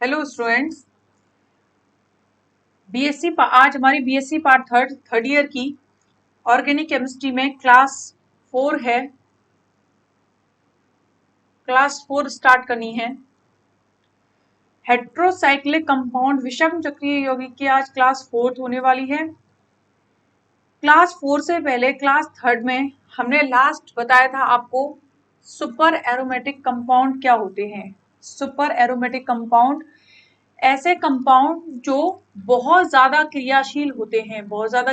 Hello students, आज हमारी BSc part third year की ऑर्गेनिक केमिस्ट्री में क्लास 4 है। क्लास 4 स्टार्ट करनी है। हेट्रोसाइक्लिक कंपाउंड विषम चक्रीय यौगिक की आज क्लास 4 होने वाली है। क्लास 4 से पहले क्लास 3 में हमने लास्ट बताया था आपको सुपर एरोमेटिक कंपाउंड क्या होते हैं। सुपर एरोमेटिक कंपाउंड ऐसे कंपाउंड जो बहुत ज्यादा क्रियाशील होते हैं, बहुत ज्यादा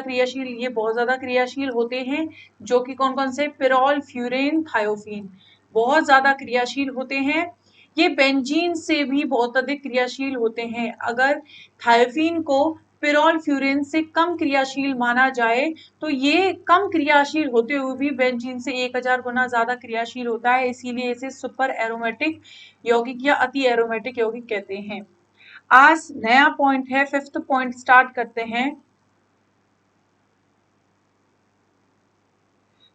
क्रियाशील होते हैं, जो कि कौन कौन से, पिरोल, फ्यूरेन, थायोफीन, बहुत ज्यादा क्रियाशील होते हैं। ये बेंजीन से भी बहुत अधिक क्रियाशील होते हैं। अगर थायोफीन को पिरोल फ्यूरेन से कम क्रियाशील माना जाए तो ये कम क्रियाशील होते हुए भी बेंजीन से 1000 गुना ज्यादा क्रियाशील होता है, इसीलिए इसे सुपर एरोमेटिक यौगिक या अति एरोमेटिक यौगिक कहते हैं। आज नया पॉइंट है, 5th पॉइंट स्टार्ट करते हैं।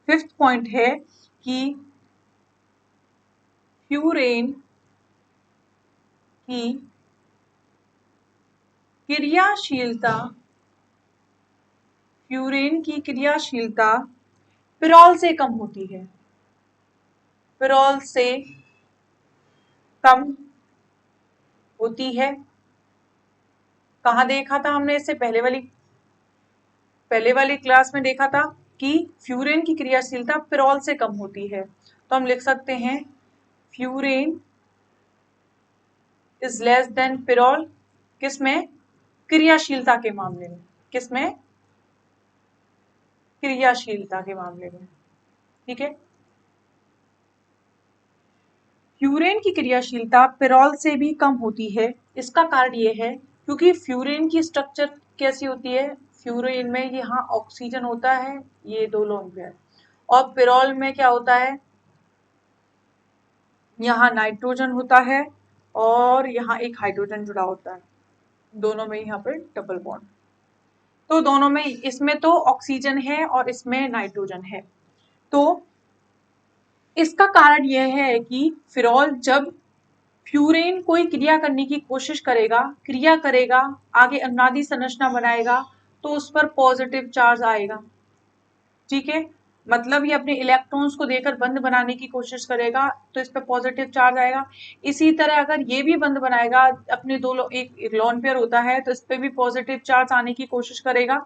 5th पॉइंट है कि फ्यूरेन की क्रियाशीलता पिरोल से कम होती है। पिरोल से कम होती है। कहाँ देखा था हमने इससे पहले वाली क्लास में देखा था कि फ्यूरेन की क्रियाशीलता पिरोल से कम होती है। तो हम लिख सकते हैं furan is less than pyrrole. किसमें? क्रियाशीलता के मामले में। किसमें? क्रियाशीलता के मामले में। ठीक है। फ्यूरेन की क्रियाशीलता पिरोल से भी कम होती है। इसका कारण ये है क्योंकि फ्यूरेन की स्ट्रक्चर कैसी होती है। फ्यूरेन में यहाँ ऑक्सीजन होता है, ये 2 लोन पेयर, और पिरोल में क्या होता है, यहाँ नाइट्रोजन होता है और यहाँ एक हाइड्रोजन जुड़ा होता है। दोनों में यहाँ पर डबल बॉन्ड, तो दोनों में, इसमें तो ऑक्सीजन है और इसमें नाइट्रोजन है। तो इसका कारण यह है कि फिरॉल जब फ्यूरेन कोई क्रिया करने की कोशिश करेगा, आगे अनुनादी संरचना बनाएगा, तो उस पर पॉजिटिव चार्ज आएगा। ठीक है, मतलब ये अपने इलेक्ट्रॉन्स को देकर बंद बनाने की कोशिश करेगा तो इस पर पॉजिटिव चार्ज आएगा। इसी तरह अगर ये भी बंद बनाएगा, अपने एक लोन पेयर होता है तो इस पर भी पॉजिटिव चार्ज आने की कोशिश करेगा।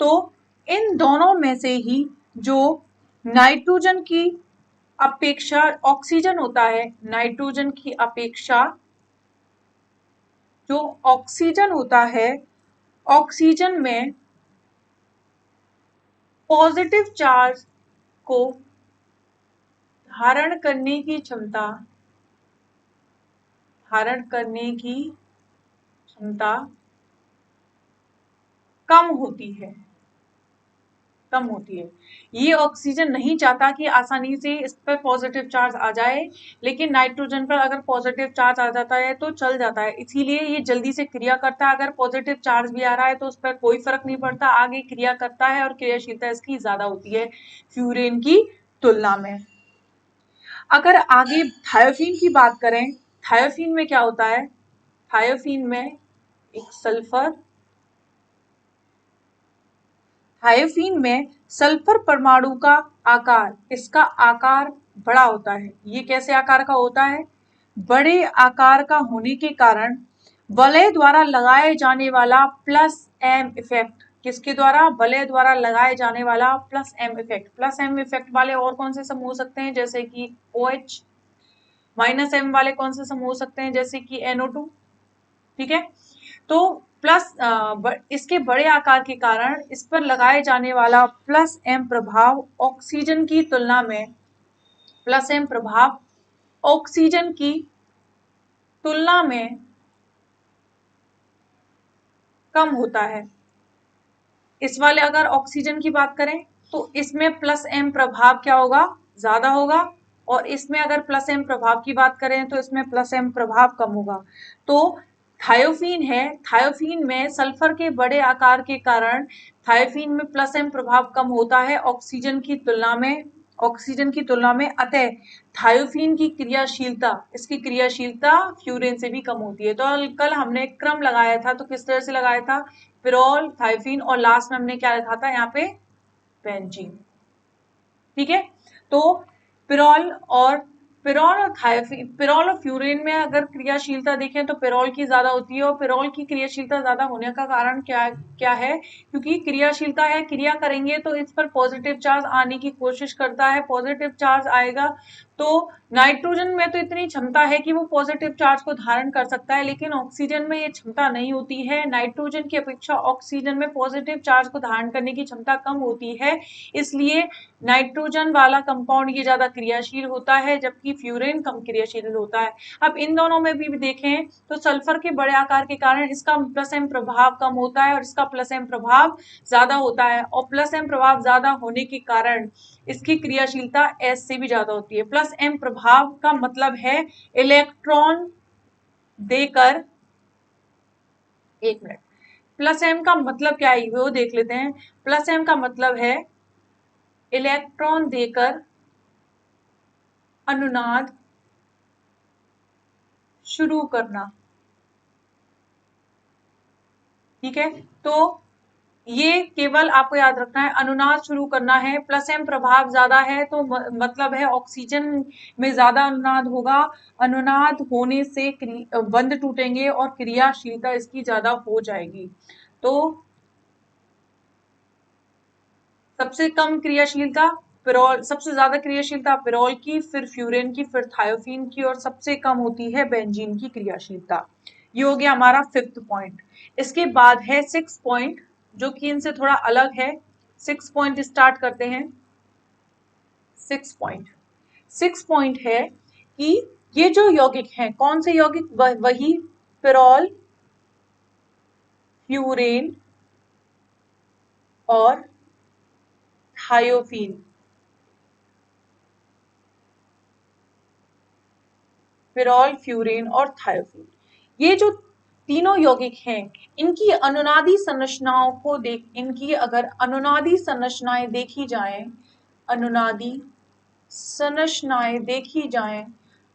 तो इन दोनों में से ही जो नाइट्रोजन की अपेक्षा ऑक्सीजन होता है, नाइट्रोजन की अपेक्षा जो ऑक्सीजन होता है, ऑक्सीजन में पॉजिटिव चार्ज को धारण करने की क्षमता कम होती है। ये ऑक्सीजन नहीं चाहता कि आसानी से इस पर पॉजिटिव चार्ज आ जाए, लेकिन नाइट्रोजन पर अगर पॉजिटिव चार्ज आ जाता है तो चल जाता है, इसीलिए ये जल्दी से क्रिया करता है। अगर पॉजिटिव चार्ज भी आ रहा है तो उस पर कोई फर्क नहीं पड़ता, आगे क्रिया करता है और क्रियाशीलता इसकी ज्यादा होती है फ्यूरेन की तुलना में। अगर आगे थायोफीन की बात करें, थायोफीन में क्या होता है, थायोफीन में एक थायोफीन में सल्फर परमाणु का आकार, इसका आकार बड़ा होता है। ये कैसे आकार का होता है? बड़े आकार का होने के कारण वलय द्वारा लगाए जाने वाला प्लस एम इफेक्ट, किसके द्वारा? वलय द्वारा लगाए जाने वाला plus M effect. Plus M effect वाले और कौन से समूह हो सकते हैं, जैसे कि OH। माइनस एम वाले कौन से समूह हो सकते हैं, जैसे कि NO2। ठीक है, तो इसके बड़े आकार के कारण इस पर लगाए जाने वाला प्लस एम प्रभाव ऑक्सीजन की तुलना में, प्लस एम प्रभाव ऑक्सीजन की तुलना में कम होता है। इस वाले अगर ऑक्सीजन की बात करें तो इसमें प्लस एम प्रभाव क्या होगा? ज्यादा होगा, और इसमें अगर प्लस एम प्रभाव की बात करें तो इसमें प्लस एम प्रभाव कम होगा। तो थायोफीन है, थायोफीन में सल्फर के बड़े आकार के कारण थायोफीन में प्लस एम प्रभाव कम होता है ऑक्सीजन की तुलना में। ऑक्सीजन की तुलना में, अतः थायोफीन की क्रियाशीलता, इसकी क्रियाशीलता फ्यूरेन से भी कम होती है। तो कल हमने क्रम लगाया था, तो किस तरह से लगाया था, पिरोल, थायोफीन और लास्ट में हमने क्या लिखा था यहाँ पे, बेंजीन। ठीक है, तो पिरोल और थायोफीन, पिरोल और फ्यूरेन में अगर क्रियाशीलता देखें तो पिरोल की ज्यादा होती है, और पिरोल की क्रियाशीलता ज्यादा होने का कारण क्या क्या है, क्योंकि क्रियाशीलता है, क्रिया करेंगे तो इस पर पॉजिटिव चार्ज आने की कोशिश करता है, पॉजिटिव चार्ज आएगा तो नाइट्रोजन में तो इतनी क्षमता है कि वो पॉजिटिव चार्ज को धारण कर सकता है, लेकिन ऑक्सीजन में ये क्षमता नहीं होती है। नाइट्रोजन की अपेक्षा ऑक्सीजन में पॉजिटिव चार्ज को धारण करने की क्षमता कम होती है, इसलिए नाइट्रोजन वाला कंपाउंड ये ज्यादा क्रियाशील होता है, जबकि फ्यूरेन कम क्रियाशील होता है। अब इन दोनों में भी देखें तो सल्फर के बड़े आकार के कारण इसका प्लस एम प्रभाव कम होता है और इसका प्लस एम प्रभाव ज्यादा होता है, और प्लस एम प्रभाव ज्यादा होने के कारण इसकी क्रियाशीलता एस से भी ज्यादा होती है। प्लस एम प्रभाव का मतलब है इलेक्ट्रॉन देकर, एक मिनट, प्लस एम का मतलब क्या है वो देख लेते हैं। प्लस एम का मतलब है इलेक्ट्रॉन देकर अनुनाद शुरू करना। ठीक है, तो ये केवल आपको याद रखना है, अनुनाद शुरू करना है। प्लस एम प्रभाव ज्यादा है तो मतलब है ऑक्सीजन में ज्यादा अनुनाद होगा, अनुनाद होने से बंध टूटेंगे और क्रियाशीलता इसकी ज्यादा हो जाएगी। तो सबसे कम क्रियाशीलता पिरोल, सबसे ज्यादा क्रियाशीलता पिरोल की, फिर फ्यूरेन की, फिर थायोफीन की, और सबसे कम होती है बेंजीन की क्रियाशीलता। ये हो गया हमारा 5th पॉइंट। इसके बाद है 6th पॉइंट, जो कि इनसे थोड़ा अलग है। 6th पॉइंट स्टार्ट करते हैं। 6th पॉइंट, 6th पॉइंट है कि ये जो यौगिक हैं, कौन से यौगिक, वही पिरोल, फ्यूरेन और थायोफीन, पिरोल, फ्यूरेन और थायोफीन, ये जो तीनों यौगिक हैं, इनकी अनुनादी संरचनाओं को देख, इनकी अगर अनुनादी संरचनाएं देखी जाएं, अनुनादी संरचनाएं देखी जाएं,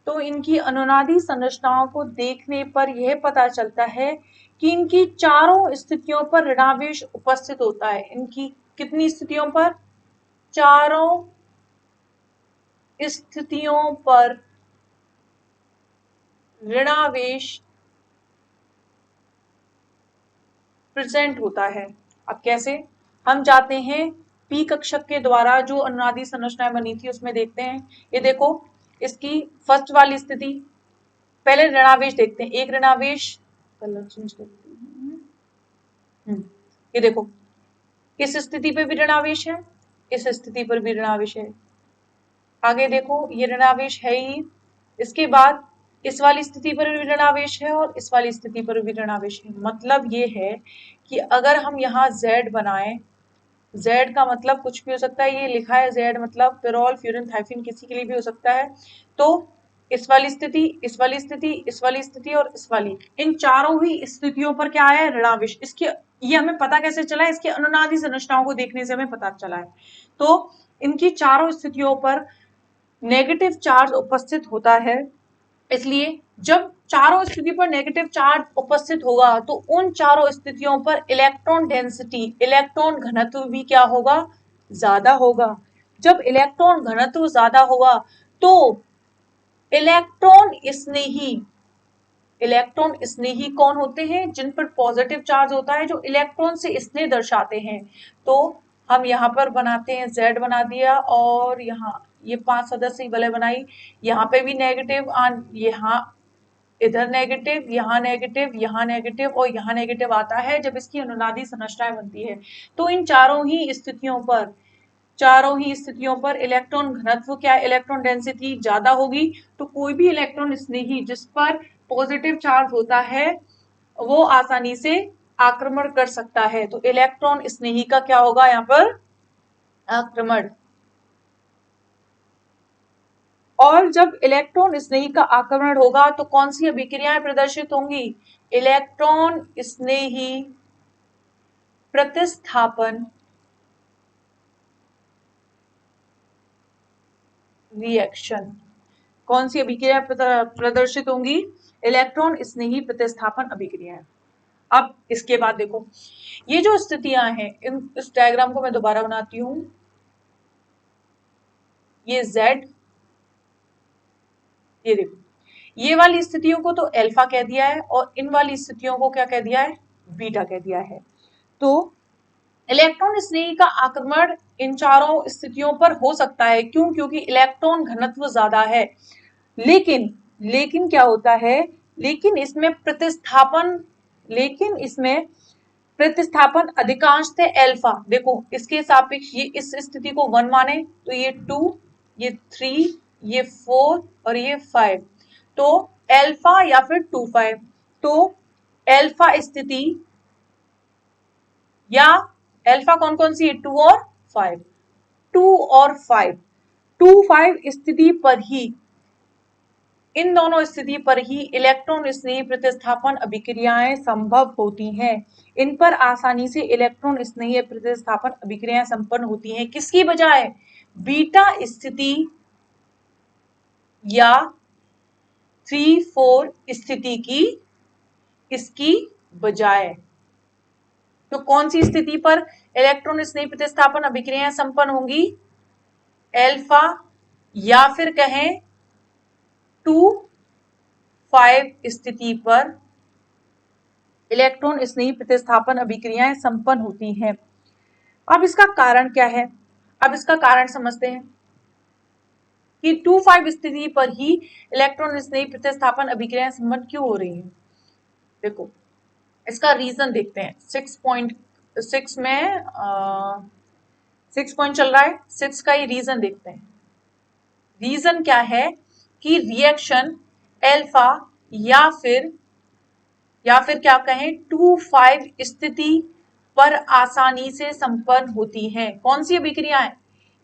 तो इनकी अनुनादी संरचनाओं को देखने पर यह पता चलता है कि इनकी चारों स्थितियों पर ऋणावेश उपस्थित होता है। इनकी कितनी स्थितियों पर, चारों स्थितियों पर ऋणावेश प्रेजेंट होता है। अब कैसे, हम जाते हैं पी कक्षक के द्वारा जो अनुनादी संरचनाएं बनी थी उसमें देखते हैं। ये देखो, इसकी फर्स्ट वाली स्थिति, पहले ऋणावेश देखते हैं, एक ऋणावेश, कलर चेंज करते हैं। ये देखो, किस स्थिति पर भी ऋणावेश है, इस स्थिति पर भी ऋणावेश है। आगे देखो, ये ऋणावेश है ही, इसके बाद इस वाली स्थिति पर भी ऋणावेश है और इस वाली स्थिति पर भी ऋणावेश है। मतलब ये है कि अगर हम यहाँ Z बनाएं, Z का मतलब कुछ भी हो सकता है, ये लिखा है Z मतलब पिरोल, फ्यूरिन, थायोफीन, किसी के लिए भी हो सकता है। तो इस वाली स्थिति, इस वाली स्थिति, इस वाली स्थिति और इस वाली, इन चारों ही स्थितियों पर क्या है, ऋणावेश। इसके, ये हमें पता कैसे चला है, इसकी अनुनादी संरचनाओं को देखने से हमें पता चला है। तो इनकी चारों स्थितियों पर नेगेटिव चार्ज उपस्थित होता है, इसलिए जब चारों स्थिति पर नेगेटिव चार्ज उपस्थित होगा तो उन चारों स्थितियों पर इलेक्ट्रॉन डेंसिटी, इलेक्ट्रॉन घनत्व भी क्या होगा, ज्यादा होगा। जब इलेक्ट्रॉन घनत्व ज्यादा होगा तो इलेक्ट्रॉन स्नेही, इलेक्ट्रॉन स्नेही कौन होते हैं, जिन पर पॉजिटिव चार्ज होता है, जो इलेक्ट्रॉन से स्नेह दर्शाते हैं। तो हम यहाँ पर बनाते हैं, Z बना दिया, और यहाँ ये 5 सदस्य वलय बनाई, यहाँ पे भी नेगेटिव, यहाँ इधर नेगेटिव, यहाँ नेगेटिव, यहाँ नेगेटिव और यहाँ नेगेटिव आता है जब इसकी अनुनादी संरचनाएं बनती है। तो इन चारों ही स्थितियों पर, चारों ही स्थितियों पर इलेक्ट्रॉन घनत्व क्या है, इलेक्ट्रॉन डेंसिटी ज्यादा होगी। तो कोई भी इलेक्ट्रॉन स्नेही जिस पर पॉजिटिव चार्ज होता है वो आसानी से आक्रमण कर सकता है। तो इलेक्ट्रॉन स्नेही का क्या होगा यहाँ पर, आक्रमण। और जब इलेक्ट्रॉन स्नेही का आक्रमण होगा तो कौन सी अभिक्रियाएं प्रदर्शित होंगी, इलेक्ट्रॉन स्नेही प्रतिस्थापन रिएक्शन। कौन सी अभिक्रिया प्रदर्शित होंगी? इलेक्ट्रॉन स्नेही प्रतिस्थापन अभिक्रियाएं। अब इसके बाद देखो, ये जो स्थितियां हैं, इस डायग्राम को मैं दोबारा बनाती हूं। ये Z, ये देखो, ये वाली स्थितियों को तो अल्फा कह दिया है और इन वाली स्थितियों को क्या कह दिया है? बीटा कह दिया है। तो इलेक्ट्रॉन स्नेही का आक्रमण इन चारों स्थितियों पर हो सकता है। क्यों? क्योंकि इलेक्ट्रॉन घनत्व ज्यादा है। लेकिन लेकिन क्या होता है? लेकिन इसमें प्रतिस्थापन अधिकांशतः अल्फा, देखो इसके सापेक्ष, ये इस स्थिति को 1 माने तो ये 2, ये 3, ये 4 और ये 5, तो अल्फा या फिर 2 5, तो अल्फा स्थिति या अल्फा कौन कौन सी है? 2 और 5, 2 और 5, 2 5 स्थिति पर ही, इन दोनों स्थिति पर ही इलेक्ट्रॉन स्नेही प्रतिस्थापन अभिक्रियाएं संभव होती हैं। इन पर आसानी से इलेक्ट्रॉन स्नेही प्रतिस्थापन अभिक्रियाएं संपन्न होती हैं। किसकी बजाय? बीटा स्थिति या 3-4 स्थिति की, इसकी बजाय। तो कौन सी स्थिति पर इलेक्ट्रॉन स्नेही प्रतिस्थापन अभिक्रियाएं संपन्न होंगी? अल्फा या फिर कहें 2-5 स्थिति पर इलेक्ट्रॉन स्नेही प्रतिस्थापन अभिक्रियाएं संपन्न होती हैं। अब इसका कारण क्या है? अब इसका कारण समझते हैं कि 2-5 स्थिति पर ही इलेक्ट्रॉन स्नेही प्रतिस्थापन अभिक्रियाएं संपन्न क्यों हो रही हैं। देखो, इसका रीजन देखते हैं। 6.6 में 6 पॉइंट चल रहा है, 6 का ही रीजन देखते हैं। रीजन क्या है कि रिएक्शन अल्फा या फिर क्या कहें 2-5 स्थिति पर आसानी से संपन्न होती हैं। कौन सी अभिक्रियाएं?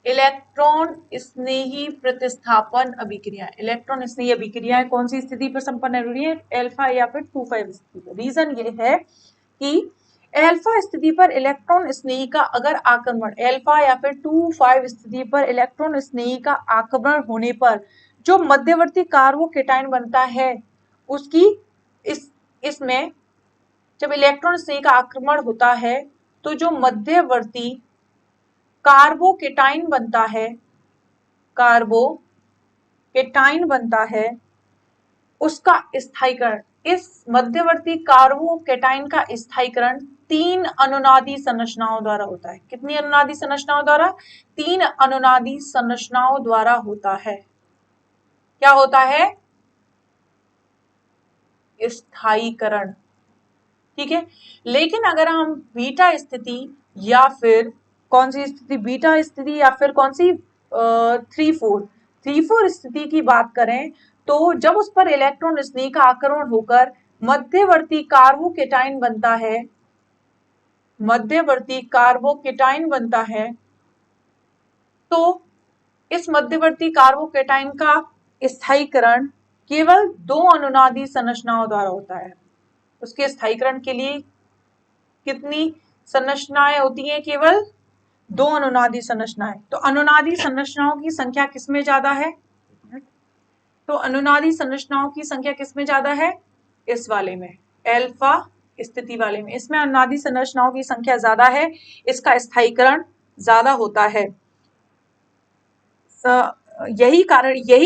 इलेक्ट्रॉन स्नेही प्रतिस्थापन अभिक्रिया। इलेक्ट्रॉन स्नेही अभिक्रियाएं कौन सी स्थिति पर संपन्न हो रही है? अल्फा या फिर 2-5 स्थिति पर। रीजन ये है कि अल्फा स्थिति पर इलेक्ट्रॉन स्नेही का अगर आक्रमण, अल्फा या फिर 2-5 स्थिति पर इलेक्ट्रॉन स्नेही का आक्रमण होने पर जो मध्यवर्ती कार्बोकेटायन बनता है, उसकी इसमें जब इलेक्ट्रॉन स्नेही का आक्रमण होता है तो जो मध्यवर्ती कार्बोकेटायन बनता है उसका स्थायीकरण, इस मध्यवर्ती कार्बोकेटायन का स्थायीकरण 3 अनुनादी संरचनाओं द्वारा होता है। कितनी अनुनादी संरचनाओं द्वारा? 3 अनुनादी संरचनाओं द्वारा होता है। क्या होता है? स्थायीकरण। ठीक है। लेकिन अगर हम बीटा स्थिति या फिर कौन सी स्थिति? बीटा स्थिति या फिर कौन सी 3-4 स्थिति की बात करें तो जब उस पर इलेक्ट्रॉन स्नेही का आक्रमण होकर मध्यवर्ती कार्बोकेटायन बनता है तो इस मध्यवर्ती कार्बोकेटायन का स्थायीकरण केवल 2 अनुनादी संरचनाओं द्वारा होता है। उसके स्थायीकरण के लिए कितनी संरचनाएं होती हैं? केवल 2 अनुनादी संरचनाएं। तो अनुनादी संरचनाओं की संख्या किसमें ज्यादा है? तो अनुनादी संरचनाओं की संख्या किसमें ज्यादा है? इस वाले में, अल्फा स्थिति वाले में। इसमें अनुनादी संरचनाओं की संख्या ज्यादा है, इसका स्थायीकरण ज्यादा होता है। यही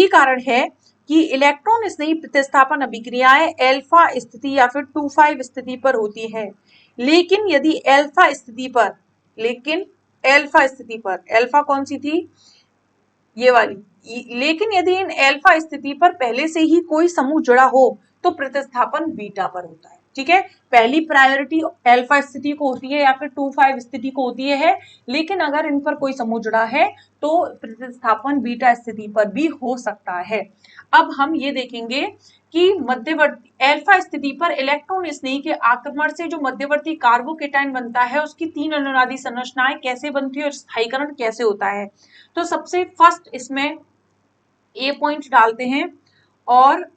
कारण है कि इलेक्ट्रॉन स्नेही प्रतिस्थापन अभिक्रियाएं अल्फा स्थिति या फिर 2-5 स्थिति पर होती है। लेकिन यदि अल्फा स्थिति पर अल्फा कौन सी थी? ये वाली। लेकिन यदि इन अल्फा स्थिति पर पहले से ही कोई समूह जुड़ा हो तो प्रतिस्थापन बीटा पर होता है। ठीक है, पहली प्रायोरिटी अल्फा स्थिति को होती है या फिर 2-5 स्थिति को होती है, लेकिन अगर इन पर कोई समूह जुड़ा है तो प्रतिस्थापन बीटा स्थिति पर भी हो सकता है। अब हम ये देखेंगे कि मध्यवर्ती अल्फा स्थिति पर इलेक्ट्रॉन स्नेही के आक्रमण से जो मध्यवर्ती कार्बोकेटायन बनता है उसकी 3 अनुनादी संरचनाएं कैसे बनती है और स्थायीकरण कैसे होता है। तो सबसे फर्स्ट इसमें ए पॉइंट डालते हैं और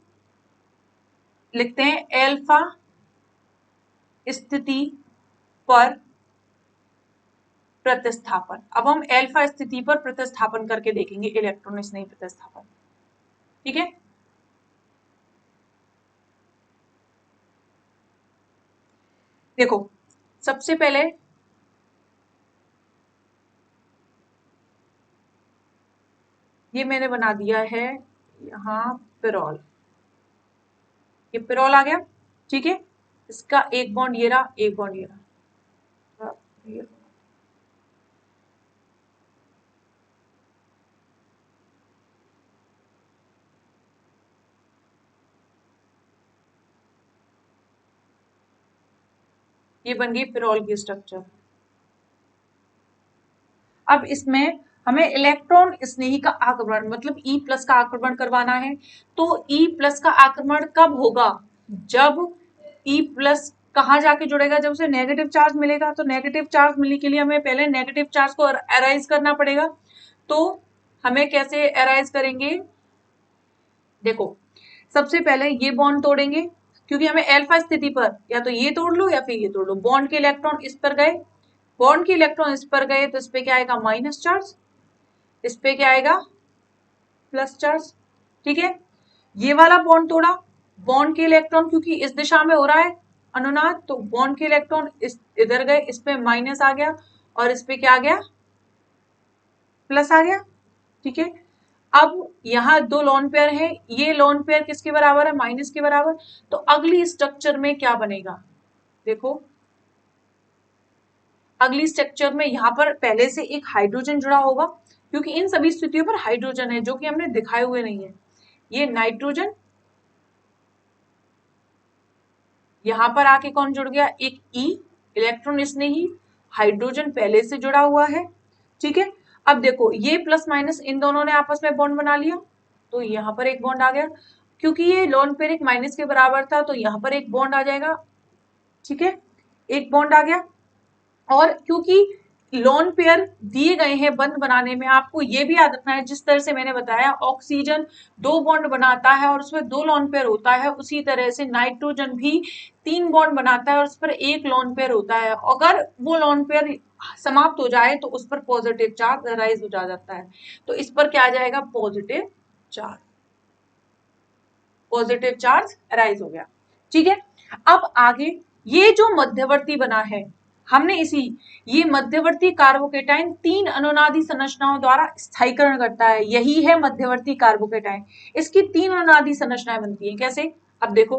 लिखते हैं अल्फा स्थिति पर प्रतिस्थापन। अब हम अल्फा स्थिति पर प्रतिस्थापन करके देखेंगे इलेक्ट्रॉन स्नेही प्रतिस्थापन। ठीक है, देखो सबसे पहले ये मैंने बना दिया है यहाँ पिरोल, ये पिरोल आ गया। ठीक है, इसका एक बॉन्ड ये रहा, एक बॉन्ड ये रहा, ये बन गई पिरोल की स्ट्रक्चर। अब इसमें हमें इलेक्ट्रॉन स्नेही का आक्रमण मतलब ई प्लस का आक्रमण करवाना है। तो ई प्लस का आक्रमण कब होगा? जब ई प्लस कहाँ जाके जुड़ेगा? जब उसे नेगेटिव चार्ज मिलेगा। तो नेगेटिव चार्ज मिलने के लिए हमें पहले नेगेटिव चार्ज को अराइज करना पड़ेगा। तो हमें कैसे अराइज करेंगे? देखो सबसे पहले ये बॉन्ड तोड़ेंगे, क्योंकि हमें अल्फा स्थिति पर या तो ये तोड़ लो या फिर ये तोड़ लो। बॉन्ड के इलेक्ट्रॉन इस पर गए, बॉन्ड के इलेक्ट्रॉन इस पर गए, तो इस पे क्या आएगा? माइनस चार्ज, इस पे क्या आएगा? Plus charge. ठीक है, ये वाला बॉन्ड तोड़ा, बॉन्ड के इलेक्ट्रॉन क्योंकि इस दिशा में हो रहा है अनुनाद, तो बॉन्ड के इलेक्ट्रॉन इस इधर गए, इस पे माइनस आ गया और इस पे क्या आ गया? प्लस आ गया। ठीक है, अब यहाँ दो लोन पेयर है, ये लोन पेयर किसके बराबर है? माइनस के बराबर। तो अगली स्ट्रक्चर में क्या बनेगा? देखो अगली स्ट्रक्चर में यहाँ पर पहले से एक हाइड्रोजन जुड़ा होगा, क्योंकि इन सभी स्थितियों पर हाइड्रोजन है जो कि हमने दिखाए हुए नहीं है। ये नाइट्रोजन, यहाँ पर आके कौन जुड़ गया? एक ई, इलेक्ट्रॉन इसने ही, हाइड्रोजन पहले से जुड़ा हुआ है। ठीक है, अब देखो ये प्लस माइनस इन दोनों ने आपस में बॉन्ड बना लिया, तो यहाँ पर एक बॉन्ड आ गया। क्योंकि ये लोन पेयर एक माइनस के बराबर था, तो यहाँ पर एक बॉन्ड आ जाएगा। ठीक है, एक बॉन्ड आ गया। और क्योंकि लोन पेयर दिए गए हैं बंद बनाने में, आपको ये भी याद रखना है जिस तरह से मैंने बताया ऑक्सीजन दो बॉन्ड बनाता है और उसमें दो लोन पेयर होता है, उसी तरह से नाइट्रोजन भी तीन बॉन्ड बनाता है और उस पर एक लोन पेयर होता है। अगर वो लोन पेयर समाप्त हो जाए तो उस पर पॉजिटिव चार्ज राइज हो जाता है। तो इस पर क्या आ जाएगा? Positive charge, positive charge rise हो गया। ठीक है, अब आगे ये जो मध्यवर्ती बना है, हमने इसी ये मध्यवर्ती कार्बोकेटाइन तीन अनुनादी संरचनाओं द्वारा स्थायीकरण करता है। यही है मध्यवर्ती कार्बोकेटाइन। इसकी तीन अनुनादी संरचनाएं बनती हैं। कैसे? अब देखो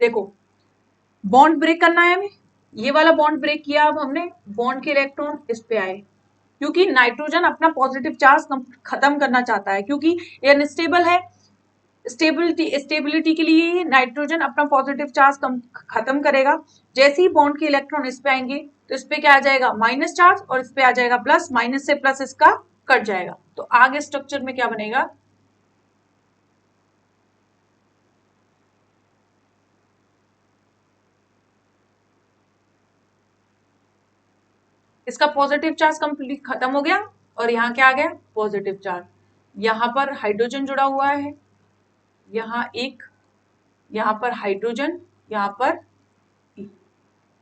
देखो बॉन्ड ब्रेक करना है हमें, ये वाला बॉन्ड ब्रेक किया। अब हमने बॉन्ड के इलेक्ट्रॉन इस पे आए, क्योंकि नाइट्रोजन अपना पॉजिटिव चार्ज खत्म करना चाहता है, क्योंकि ये अनस्टेबल है। स्टेबिलिटी के लिए नाइट्रोजन अपना पॉजिटिव चार्ज खत्म करेगा। जैसे ही बॉन्ड के इलेक्ट्रॉन इस पे आएंगे तो इस पे क्या आ जाएगा? माइनस चार्ज, और इस पे आ जाएगा प्लस। माइनस से प्लस इसका कट जाएगा, तो आगे स्ट्रक्चर में क्या बनेगा? इसका पॉजिटिव चार्ज कंप्लीट खत्म हो गया और यहाँ क्या आ गया? Positive charge. यहाँ पर हाइड्रोजन जुड़ा हुआ है, यहाँ एक, यहाँ पर हाइड्रोजन, यहाँ पर E।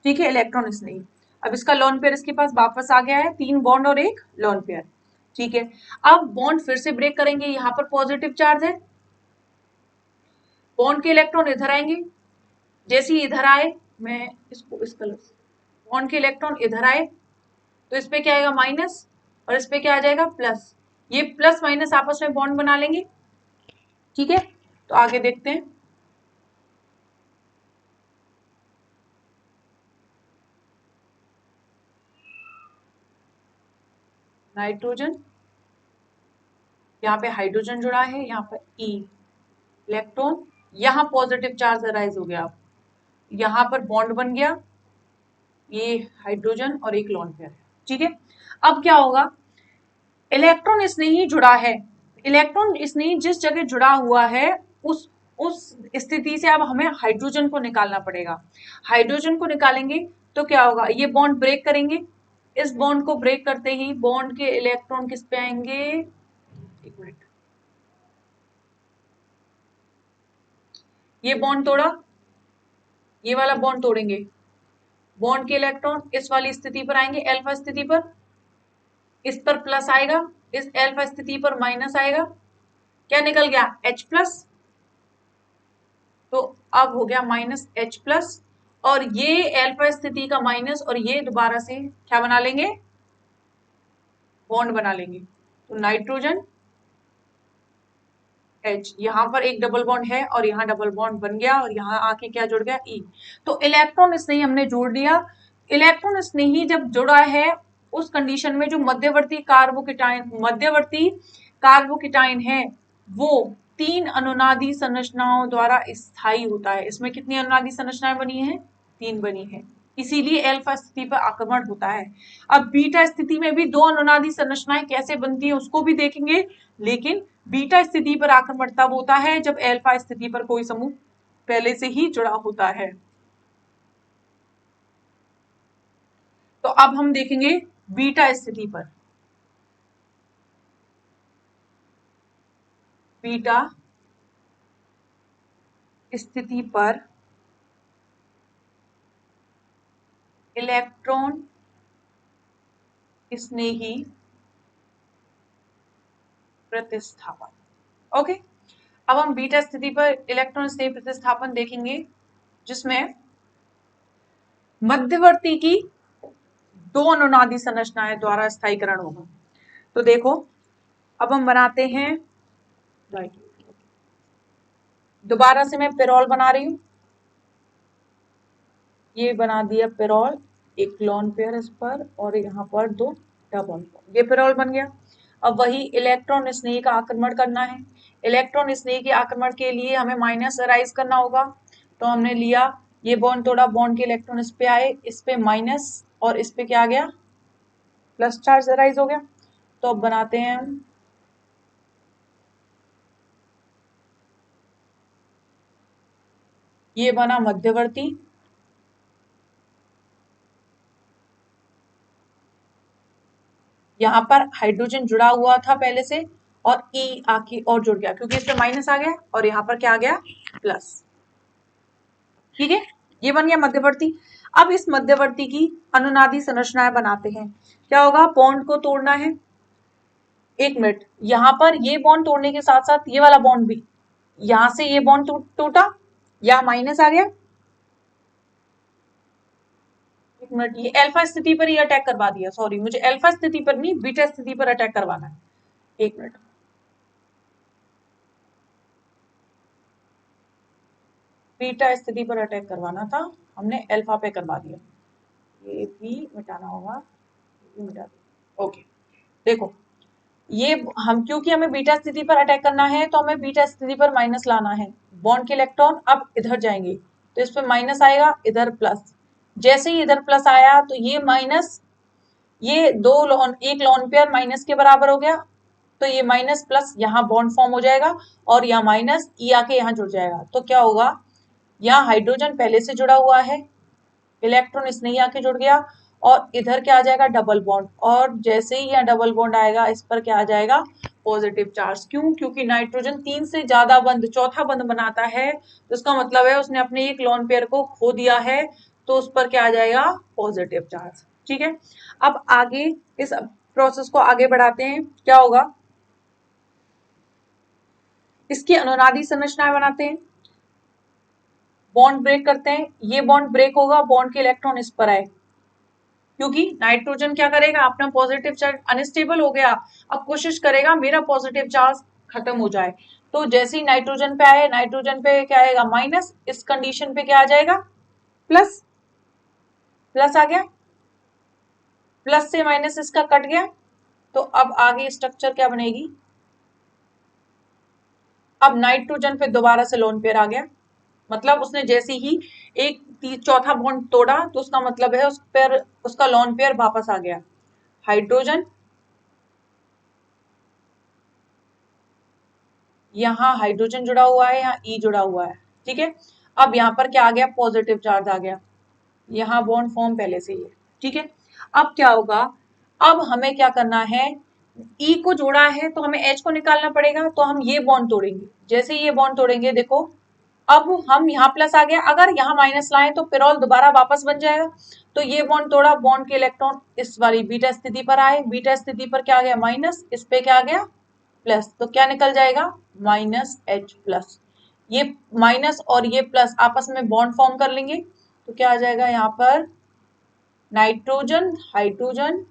ठीक है, इलेक्ट्रॉन इस नहीं। अब इसका लोन पेयर इसके पास वापस आ गया है, तीन बॉन्ड और एक लोन पेयर। ठीक है, अब बॉन्ड फिर से ब्रेक करेंगे, यहाँ पर पॉजिटिव चार्ज है, बॉन्ड के इलेक्ट्रॉन इधर आएंगे। जैसे ही इधर आए, मैं इसको इस कलर से, बॉन्ड के इलेक्ट्रॉन इधर आए तो इस पे क्या आएगा? माइनस, और इस पे क्या आ जाएगा? प्लस। ये प्लस माइनस आपस में बॉन्ड बना लेंगे। ठीक है, तो आगे देखते हैं। नाइट्रोजन, यहाँ पे हाइड्रोजन जुड़ा है, यहाँ पर ई, इलेक्ट्रॉन, यहाँ पॉजिटिव चार्ज अराइज हो गया, यहाँ पर बॉन्ड बन गया, ये हाइड्रोजन और एक लोन पेयर है। ठीक है, अब क्या होगा? इलेक्ट्रॉन इसने ही जुड़ा है, इलेक्ट्रॉन इसने जिस जगह जुड़ा हुआ है उस स्थिति से अब हमें हाइड्रोजन को निकालना पड़ेगा। हाइड्रोजन को निकालेंगे तो क्या होगा? ये बॉन्ड ब्रेक करेंगे, इस बॉन्ड को ब्रेक करते ही बॉन्ड के इलेक्ट्रॉन किस पे आएंगे? एक मिनट, ये बॉन्ड तोड़ा, ये वाला बॉन्ड तोड़ेंगे, बॉन्ड के इलेक्ट्रॉन इस वाली स्थिति पर आएंगे, अल्फा स्थिति पर, इस पर प्लस आएगा, इस अल्फा स्थिति पर माइनस आएगा, क्या निकल गया H प्लस, तो अब हो गया माइनस H प्लस, और ये अल्फा स्थिति का माइनस और ये दोबारा से क्या बना लेंगे, बॉन्ड बना लेंगे। तो नाइट्रोजन H, यहाँ पर एक डबल बॉन्ड है और यहाँ डबल बॉन्ड बन गया और यहाँ आके क्या जुड़ गया E। तो इलेक्ट्रॉन स्नेही हमने जोड़ दिया। इलेक्ट्रॉन स्नेही जब जुड़ा है उस कंडीशन में जो मध्यवर्ती कार्बोकेटाइन है वो 3 अनुनादी संरचनाओं द्वारा स्थायी होता है। इसमें कितनी अनुनादी संरचनाएं बनी है, 3 बनी है, इसीलिए अल्फा स्थिति पर आक्रमण होता है। अब बीटा स्थिति में भी 2 अनुनादी संरचनाएं कैसे बनती है उसको भी देखेंगे, लेकिन बीटा स्थिति पर आक्रमण तब होता है जब अल्फा स्थिति पर कोई समूह पहले से ही जुड़ा होता है। तो अब हम देखेंगे बीटा स्थिति पर। बीटा स्थिति पर इलेक्ट्रॉन स्नेही प्रतिस्थापन। ओके, अब हम बीटा स्थिति पर इलेक्ट्रॉन स्नेही प्रतिस्थापन देखेंगे जिसमें मध्यवर्ती की 2 अनुनादी संरचनाएं द्वारा स्थायीकरण होगा। तो देखो अब हम बनाते हैं, दोबारा से मैं पेरोल बना रही हूं, ये बना दिया पेरोल, एक लोन पेयर इस पर और यहाँ पर 2 डबल, ये पेरोल बन गया। अब वही इलेक्ट्रॉन स्नेही का आक्रमण करना है। इलेक्ट्रॉन स्नेही के आक्रमण के लिए हमें माइनस राइज करना होगा, तो हमने लिया ये बॉन्ड तोड़ा, बॉन्ड के इलेक्ट्रॉन इस पे आए, इस पे माइनस और इस पे क्या आ गया, प्लस चार्ज राइज हो गया। तो अब बनाते हैं हम, ये बना मध्यवर्ती, यहाँ पर हाइड्रोजन जुड़ा हुआ था पहले से और E आके और जुड़ गया क्योंकि इसमें माइनस आ गया और यहाँ पर क्या आ गया, प्लस। ठीक है, ये बन गया मध्यवर्ती। अब इस मध्यवर्ती की अनुनादी संरचनाएं बनाते हैं। क्या होगा, बॉन्ड को तोड़ना है। एक मिनट, यहाँ पर ये बॉन्ड तोड़ने के साथ साथ ये वाला बॉन्ड भी, यहां से ये बॉन्ड टूटा, यहाँ माइनस आ गया। एक मिनट, ये अल्फा स्थिति पर ही अटैक करवा दिया, सॉरी मुझे अल्फा स्थिति पर नहीं बीटा स्थिति पर अटैक करवाना है। एक मिनट, बीटा स्थिति पर अटैक करवाना था, हमने अल्फा पे करवा दिया। ये भी मिटाना होगा, ये भी मिटा दो। ओके, देखो ये हम, क्योंकि हमें बीटा स्थिति पर अटैक करना है तो हमें बीटा स्थिति पर माइनस लाना है। बॉन्ड के इलेक्ट्रॉन अब इधर जाएंगे तो इस पे माइनस आएगा, इधर प्लस। जैसे ही इधर प्लस आया तो ये माइनस, ये एक लोन पेयर माइनस के बराबर हो गया, तो ये माइनस प्लस यहाँ बॉन्ड फॉर्म हो जाएगा और यहाँ माइनस E आके यहाँ जुड़ जाएगा। तो क्या होगा, यहाँ हाइड्रोजन पहले से जुड़ा हुआ है, इलेक्ट्रॉन इसने आके जुड़ गया और इधर क्या आ जाएगा, डबल बॉन्ड, और जैसे ही यहाँ डबल बॉन्ड आएगा इस पर क्या आ जाएगा, पॉजिटिव चार्ज। क्यों, क्योंकि नाइट्रोजन 3 से ज्यादा बंध, चौथा बंध बनाता है, तो इसका मतलब है उसने अपने एक लोन पेयर को खो दिया है, तो उस पर क्या आ जाएगा, पॉजिटिव चार्ज। ठीक है, अब आगे इस प्रोसेस को आगे बढ़ाते हैं। क्या होगा, इसकी अनुनादी संरचनाएं बनाते हैं, बॉन्ड ब्रेक करते हैं, ये बॉन्ड ब्रेक होगा, बॉन्ड के इलेक्ट्रॉन इस पर आए, क्योंकि नाइट्रोजन क्या करेगा, अपना पॉजिटिव चार्ज, अनस्टेबल हो गया, अब कोशिश करेगा मेरा पॉजिटिव चार्ज खत्म हो जाए। तो जैसे ही नाइट्रोजन पे आए, नाइट्रोजन पे क्या आएगा, माइनस, इस कंडीशन पे क्या आ जाएगा, प्लस, प्लस आ गया, प्लस से माइनस इसका कट गया, तो अब आगे स्ट्रक्चर क्या बनेगी, अब नाइट्रोजन पे दोबारा से लोन पेयर आ गया, मतलब उसने जैसे ही एक चौथा बॉन्ड तोड़ा तो उसका मतलब है उस पर उसका लोन पेयर वापस आ गया। हाइड्रोजन, यहाँ हाइड्रोजन जुड़ा हुआ है, यहाँ E जुड़ा हुआ है। ठीक है, अब यहाँ पर क्या आ गया, पॉजिटिव चार्ज आ गया, यहाँ बॉन्ड फॉर्म पहले से ही है। ठीक है, अब क्या होगा, अब हमें क्या करना है, E को जोड़ा है तो हमें H को निकालना पड़ेगा, तो हम ये बॉन्ड तोड़ेंगे। जैसे ये बॉन्ड तोड़ेंगे, देखो अब हम यहाँ प्लस आ गया, अगर यहाँ माइनस लाएं तो पिरोल दोबारा वापस बन जाएगा। तो ये बॉन्ड तोड़ा, बॉन्ड के इलेक्ट्रॉन इस वाली बीटा स्थिति पर आए, बीटा स्थिति पर क्या आ गया माइनस, इस पे क्या आ गया प्लस, तो क्या निकल जाएगा माइनस H प्लस। ये माइनस और ये प्लस आपस में बॉन्ड फॉर्म कर लेंगे, तो क्या आ जाएगा यहाँ पर नाइट्रोजन हाइड्रोजन,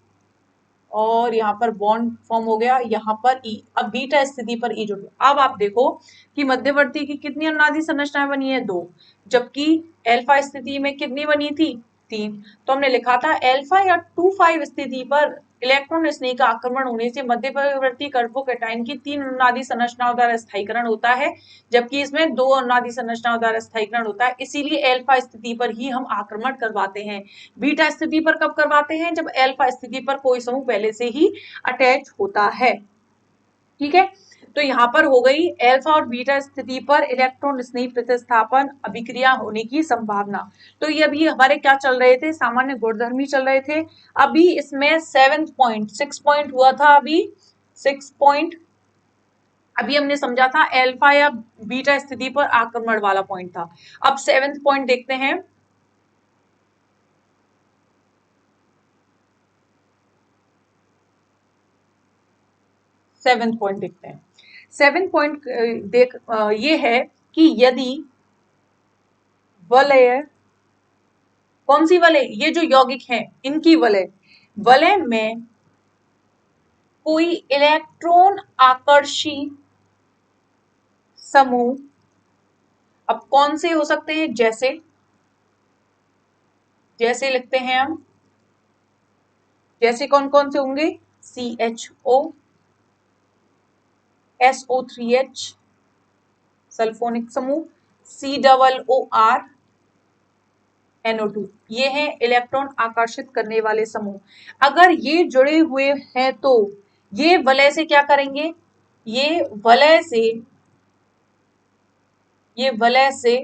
और यहाँ पर बॉन्ड फॉर्म हो गया, यहाँ पर E। अब बीटा स्थिति पर E जुड़ गया। अब आप देखो कि मध्यवर्ती की कितनी अनुनादी संरचनाएं बनी है, 2, जबकि एल्फा स्थिति में कितनी बनी थी, 3। तो हमने लिखा था एल्फा या 2,5 स्थिति पर इलेक्ट्रॉन स्नेह का आक्रमण होने से मध्यवर्ती कार्बोकैटायन की 3 अनुनादी संरचनाओं द्वारा स्थायीकरण होता है, जबकि इसमें 2 अनुनादी संरचनाओं द्वारा स्थायीकरण होता है। इसीलिए एल्फा स्थिति पर ही हम आक्रमण करवाते हैं। बीटा स्थिति पर कब करवाते हैं, जब एल्फा स्थिति पर कोई समूह पहले से ही अटैच होता है। ठीक है, तो यहाँ पर हो गई एल्फा और बीटा स्थिति पर इलेक्ट्रॉन स्नेही प्रतिस्थापन अभिक्रिया होने की संभावना। तो ये अभी हमारे क्या चल रहे थे, सामान्य गुणधर्म ही चल रहे थे। अभी इसमें 7 पॉइंट 6 पॉइंट हुआ था, अभी 6 पॉइंट अभी हमने समझा था एल्फा या बीटा स्थिति पर आक्रमण वाला पॉइंट था। अब 7th पॉइंट देखते हैं। सेवेंथ पॉइंट देखते हैं। 7th पॉइंट ये है कि यदि वलय, कौन सी वलय, ये जो यौगिक हैं इनकी वलय, वलय में कोई इलेक्ट्रॉन आकर्षी समूह, अब कौन से हो सकते हैं, जैसे जैसे लिखते हैं हम, जैसे कौन कौन से होंगे, CHO, SO3H सल्फोनिक समूह, COOR, NO2, ये हैं इलेक्ट्रॉन आकर्षित करने वाले समूह। अगर ये जुड़े हुए हैं तो ये वलय से क्या करेंगे, ये वलय से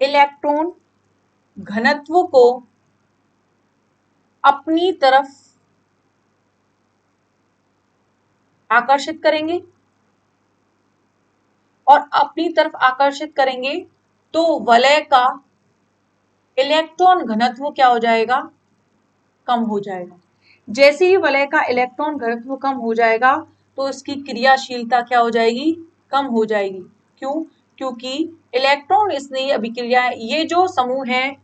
इलेक्ट्रॉन घनत्व को अपनी तरफ आकर्षित करेंगे, और अपनी तरफ आकर्षित करेंगे तो वलय का इलेक्ट्रॉन घनत्व क्या हो जाएगा, कम हो जाएगा। जैसे ही वलय का इलेक्ट्रॉन घनत्व कम हो जाएगा तो इसकी क्रियाशीलता क्या हो जाएगी, कम हो जाएगी। क्यों, क्योंकि इलेक्ट्रॉन स्नेही अभिक्रियाएं, ये जो समूह है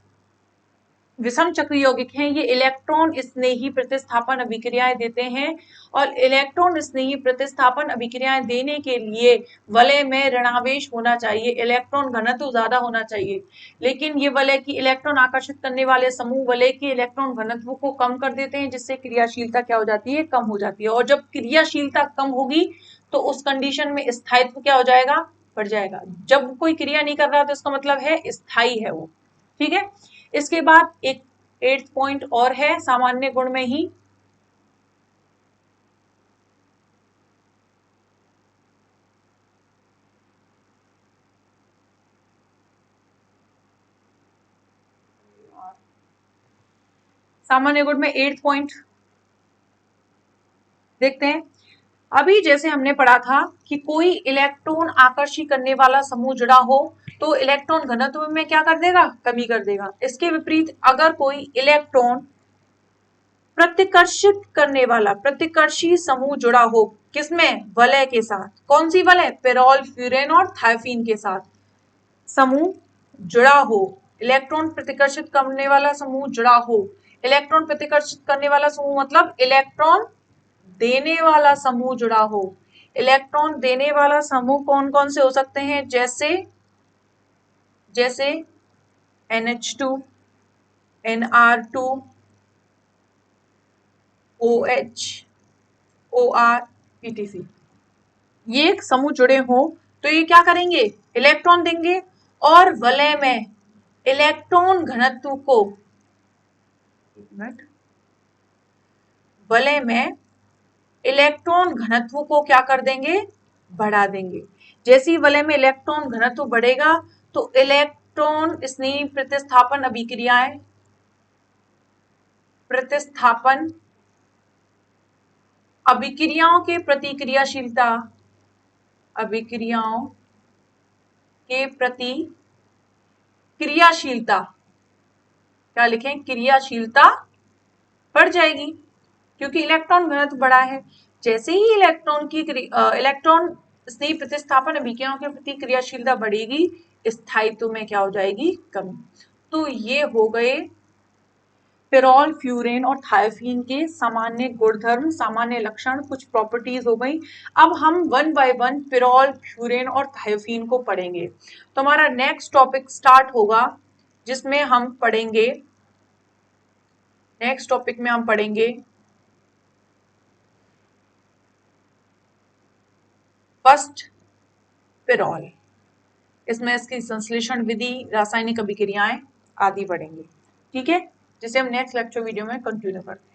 विषम चक्र यौगिक हैं, ये इलेक्ट्रॉन स्नेही प्रतिस्थापन अभिक्रियाएं देते हैं, और इलेक्ट्रॉन स्नेही प्रतिस्थापन अभिक्रियाएं देने के लिए वलय में ऋणावेश होना चाहिए, इलेक्ट्रॉन घनत्व ज्यादा होना चाहिए। लेकिन ये वलय की इलेक्ट्रॉन आकर्षित करने वाले समूह वलय के इलेक्ट्रॉन घनत्व को कम कर देते हैं, जिससे क्रियाशीलता क्या हो जाती है, कम हो जाती है। और जब क्रियाशीलता कम होगी तो उस कंडीशन में स्थायित्व क्या हो जाएगा, बढ़ जाएगा। जब कोई क्रिया नहीं कर रहा तो इसका मतलब है स्थायी है वो। ठीक है, इसके बाद एक 8th पॉइंट और है सामान्य गुण में ही, सामान्य गुण में 8th पॉइंट देखते हैं। अभी जैसे हमने पढ़ा था कि कोई इलेक्ट्रॉन आकर्षित करने वाला समूह जुड़ा हो तो इलेक्ट्रॉन घनत्व में क्या कर देगा, कमी कर देगा। इसके विपरीत अगर कोई इलेक्ट्रॉन प्रतिकर्षित करने वाला प्रतिकर्षी समूह जुड़ा हो, किसमें, वलय के साथ, कौन सी वलय, पेरोल, फ्यूरेन और थायोफीन के साथ समूह जुड़ा हो, इलेक्ट्रॉन प्रतिकर्षित करने वाला समूह जुड़ा हो। इलेक्ट्रॉन प्रतिकर्षित करने वाला समूह मतलब इलेक्ट्रॉन देने वाला समूह जुड़ा हो। इलेक्ट्रॉन देने वाला समूह कौन कौन से हो सकते हैं, जैसे जैसे NH2, NR2, OH, OR, etc। ये एक समूह जुड़े हों तो ये क्या करेंगे, इलेक्ट्रॉन देंगे, और वलय में इलेक्ट्रॉन घनत्व को, वलय में इलेक्ट्रॉन घनत्व को क्या कर देंगे, बढ़ा देंगे। जैसे ही वलय में इलेक्ट्रॉन घनत्व बढ़ेगा तो इलेक्ट्रॉन स्नेही प्रतिस्थापन अभिक्रियाएं, प्रतिस्थापन अभिक्रियाओं के प्रतिक्रियाशीलता, अभिक्रियाओं के प्रति क्रियाशीलता, क्या लिखें, क्रियाशीलता बढ़ जाएगी क्योंकि इलेक्ट्रॉन घनत्व बढ़ा है। जैसे ही इलेक्ट्रॉन स्नेह प्रतिस्थापन अभिक्रियाओं के प्रति क्रियाशीलता बढ़ेगी, स्थायित्व में क्या हो जाएगी, कमी। तो ये हो गए पिरोल, फ्यूरेन और थायोफीन के सामान्य गुणधर्म, सामान्य लक्षण, कुछ प्रॉपर्टीज हो गई। अब हम one by one pyrrole, furan और थायोफीन को पढ़ेंगे। तो हमारा नेक्स्ट टॉपिक स्टार्ट होगा जिसमें हम पढ़ेंगे, नेक्स्ट टॉपिक में हम पढ़ेंगे फर्स्ट पिरोल। इसमें इसकी संश्लेषण विधि, रासायनिक अभिक्रियाएं आदि पढ़ेंगे। ठीक है, जिसे हम नेक्स्ट लेक्चर वीडियो में कंटिन्यू करते हैं।